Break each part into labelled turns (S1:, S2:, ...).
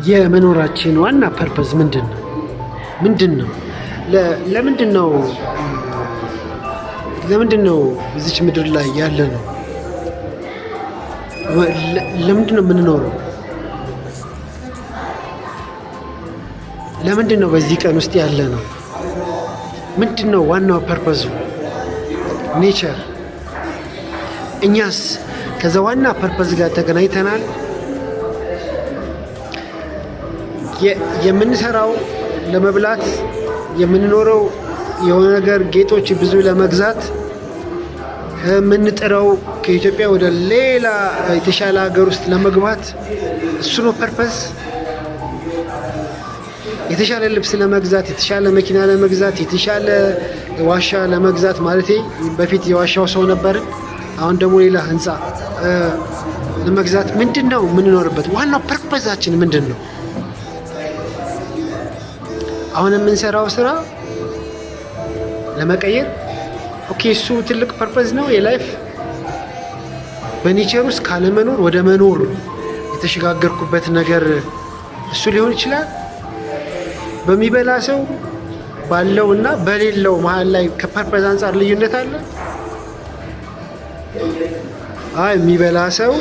S1: የመኖራችን ዋና ፐርፐዝ ምንድን ነው? ለምንድን ነው እዚች ምድር ላይ ያለ ነው? ለምንድን ነው የምንኖረው? ለምንድን ነው በዚህ ቀን ውስጥ ያለ ነው? ምንድን ነው ዋናው ፐርፐዙ? ኔቸር። እኛስ ከዛ ዋና ፐርፐዝ ጋር ተገናኝተናል? የምንሰራው ለመብላት፣ የምንኖረው የሆነ ነገር ጌጦች ብዙ ለመግዛት፣ የምንጥረው ከኢትዮጵያ ወደ ሌላ የተሻለ ሀገር ውስጥ ለመግባት፣ እሱ ነው ፐርፐዝ። የተሻለ ልብስ ለመግዛት፣ የተሻለ መኪና ለመግዛት፣ የተሻለ ዋሻ ለመግዛት ማለቴ በፊት የዋሻው ሰው ነበርን። አሁን ደግሞ ሌላ ህንፃ ለመግዛት ምንድን ነው የምንኖርበት? ዋናው ፐርፐዛችን ምንድን ነው? አሁን የምንሰራው ስራ ለመቀየር ኦኬ፣ እሱ ትልቅ ፐርፐዝ ነው የላይፍ። በኔቸር ውስጥ ካለመኖር ወደ መኖር የተሸጋገርኩበት ነገር እሱ ሊሆን ይችላል። በሚበላ ሰው ባለው እና በሌለው መሀል ላይ ከፐርፐዝ አንጻር ልዩነት አለ። የሚበላ ሰው፣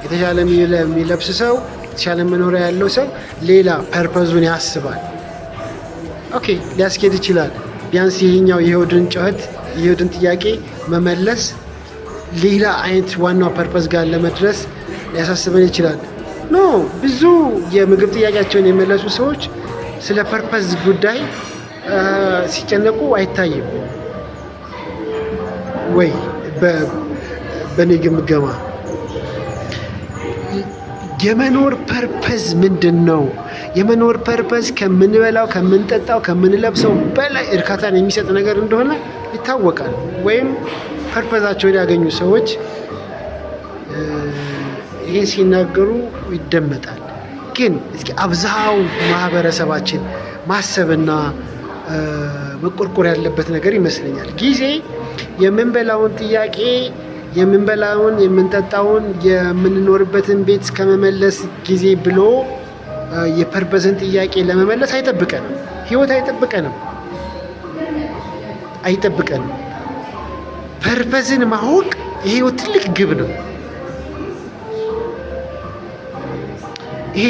S1: የተሻለ የሚለብስ ሰው፣ የተሻለ መኖሪያ ያለው ሰው ሌላ ፐርፐዙን ያስባል። ኦኬ፣ ሊያስኬድ ይችላል። ቢያንስ ይሄኛው የሆድን ጩኸት፣ የሆድን ጥያቄ መመለስ ሌላ አይነት ዋናው ፐርፐዝ ጋር ለመድረስ ሊያሳስበን ይችላል። ኖ ብዙ የምግብ ጥያቄያቸውን የመለሱ ሰዎች ስለ ፐርፐዝ ጉዳይ ሲጨነቁ አይታይም ወይ? በእኔ ግምገማ የመኖር ፐርፐዝ ምንድን ነው? የመኖር ፐርፐዝ ከምንበላው፣ ከምንጠጣው፣ ከምንለብሰው በላይ እርካታን የሚሰጥ ነገር እንደሆነ ይታወቃል። ወይም ፐርፐዛቸውን ያገኙ ሰዎች ይህን ሲናገሩ ይደመጣል። ግን እስኪ አብዛው ማህበረሰባችን ማሰብና መቆርቆር ያለበት ነገር ይመስለኛል። ጊዜ የምንበላውን ጥያቄ፣ የምንበላውን፣ የምንጠጣውን፣ የምንኖርበትን ቤት ከመመለስ ጊዜ ብሎ የፐርፐዝን ጥያቄ ለመመለስ አይጠብቀንም። ህይወት አይጠብቀንም። ፐርፐዝን ማወቅ የህይወት ትልቅ ግብ ነው። ይሄ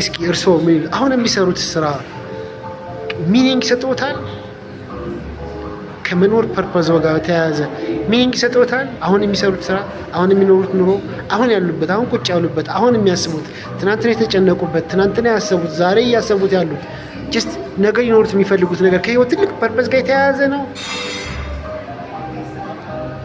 S1: እስኪ እርስዎ አሁን የሚሰሩት ስራ ሚኒንግ ይሰጥዎታል? ከመኖር ፐርፐዝ ጋር በተያያዘ ሚኒንግ ይሰጥዎታል? አሁን የሚሰሩት ስራ፣ አሁን የሚኖሩት ኑሮ፣ አሁን ያሉበት፣ አሁን ቁጭ ያሉበት፣ አሁን የሚያስቡት፣ ትናንትና የተጨነቁበት፣ ትናንትና ያሰቡት፣ ዛሬ እያሰቡት ያሉት፣ ጀስት ነገ ሊኖሩት የሚፈልጉት ነገር ከህይወት ትልቅ ፐርፐዝ ጋር የተያያዘ ነው?